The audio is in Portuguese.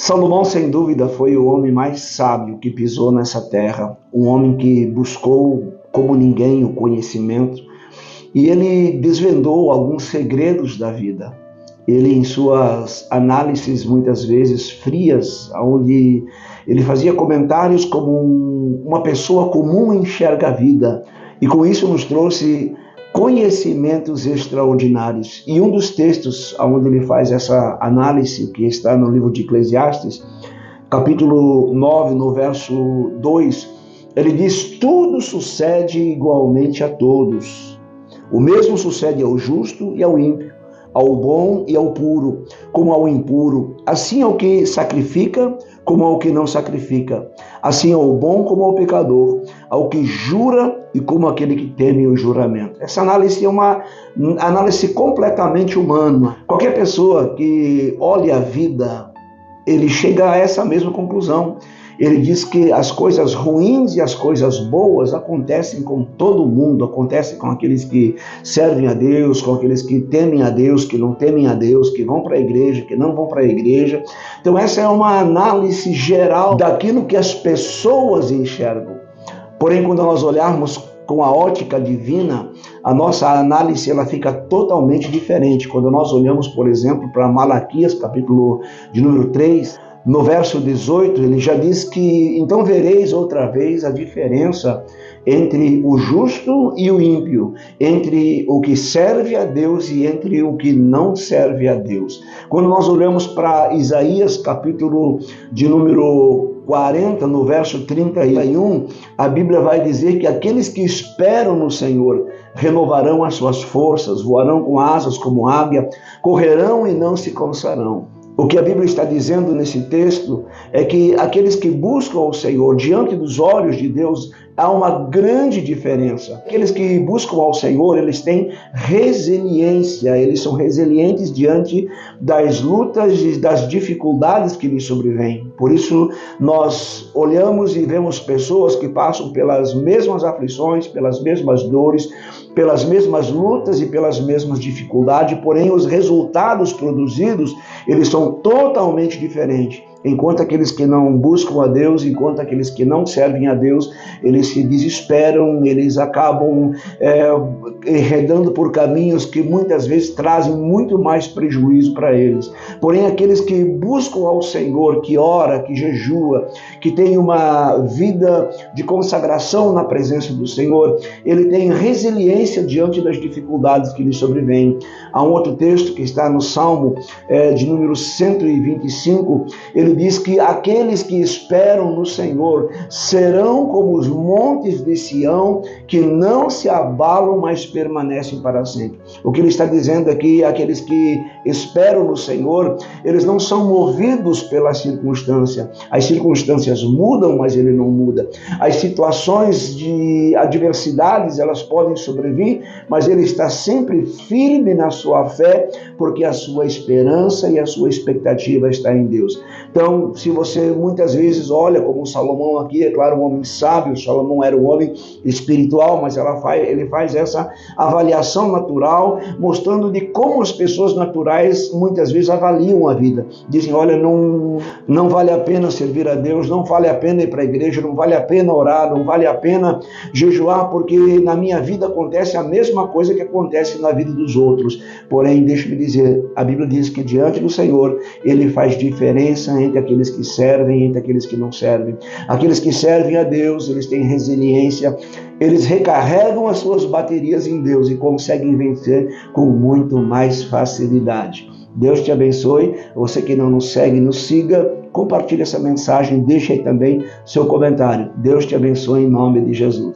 Salomão, sem dúvida, foi o homem mais sábio que pisou nessa terra, um homem que buscou como ninguém o conhecimento e ele desvendou alguns segredos da vida. Ele, em suas análises muitas vezes frias, onde ele fazia comentários como uma pessoa comum enxerga a vida, e com isso nos trouxe conhecimentos extraordinários. E um dos textos onde ele faz essa análise, que está no livro de Eclesiastes, capítulo 9, no verso 2, ele diz: tudo sucede igualmente a todos. O mesmo sucede ao justo e ao ímpio, ao bom e ao puro, como ao impuro, assim ao que sacrifica, como ao que não sacrifica, assim ao bom como ao pecador, ao que jura e como aquele que teme o juramento. Essa análise é uma análise completamente humana. Qualquer pessoa que olhe a vida, ele chega a essa mesma conclusão. Ele diz que as coisas ruins e as coisas boas acontecem com todo mundo, acontecem com aqueles que servem a Deus, com aqueles que temem a Deus, que não temem a Deus, que vão para a igreja, que não vão para a igreja. Então essa é uma análise geral daquilo que as pessoas enxergam. Porém, quando nós olharmos com a ótica divina, a nossa análise ela fica totalmente diferente. Quando nós olhamos, por exemplo, para Malaquias, capítulo de número 3, no verso 18, ele já diz que então vereis outra vez a diferença entre o justo e o ímpio, entre o que serve a Deus e entre o que não serve a Deus. Quando nós olhamos para Isaías, capítulo de número 40, no verso 31, a Bíblia vai dizer que aqueles que esperam no Senhor renovarão as suas forças, voarão com asas como águia, correrão e não se cansarão. O que a Bíblia está dizendo nesse texto é que aqueles que buscam o Senhor diante dos olhos de Deus, há uma grande diferença. Aqueles que buscam ao Senhor, eles têm resiliência, eles são resilientes diante das lutas e das dificuldades que lhes sobrevêm. Por isso, nós olhamos e vemos pessoas que passam pelas mesmas aflições, pelas mesmas dores, pelas mesmas lutas e pelas mesmas dificuldades, porém os resultados produzidos, eles são totalmente diferentes. Enquanto aqueles que não buscam a Deus, enquanto aqueles que não servem a Deus, eles se desesperam, eles acabam enredando por caminhos que muitas vezes trazem muito mais prejuízo para eles. Porém, aqueles que buscam ao Senhor, que ora, que jejua, que tem uma vida de consagração na presença do Senhor, ele tem resiliência diante das dificuldades que lhe sobrevêm. Há um outro texto que está no Salmo de número 125, ele diz que aqueles que esperam no Senhor serão como os montes de Sião, que não se abalam, mas permanecem para sempre. O que ele está dizendo aqui, aqueles que esperam no Senhor, eles não são movidos pela circunstância. As circunstâncias mudam, mas ele não muda. As situações de adversidades, elas podem sobrevir, mas ele está sempre firme na sua fé, porque a sua esperança e a sua expectativa está em Deus. Então, se você muitas vezes olha como Salomão aqui, é claro, um homem sábio, Salomão era um homem espiritual, mas ele faz essa avaliação natural, mostrando de como as pessoas naturais muitas vezes avaliam a vida. Dizem, olha, não vale a pena servir a Deus, não vale a pena ir para a igreja, não vale a pena orar, não vale a pena jejuar, porque na minha vida acontece a mesma coisa que acontece na vida dos outros. Porém, deixa-me dizer, a Bíblia diz que diante do Senhor, ele faz diferença entre aqueles que servem e entre aqueles que não servem. Aqueles que servem a Deus, eles têm resiliência, eles recarregam as suas baterias em Deus e conseguem vencer com muito mais facilidade. Deus te abençoe. Você que não nos segue, nos siga, compartilhe essa mensagem, deixe aí também seu comentário. Deus te abençoe em nome de Jesus.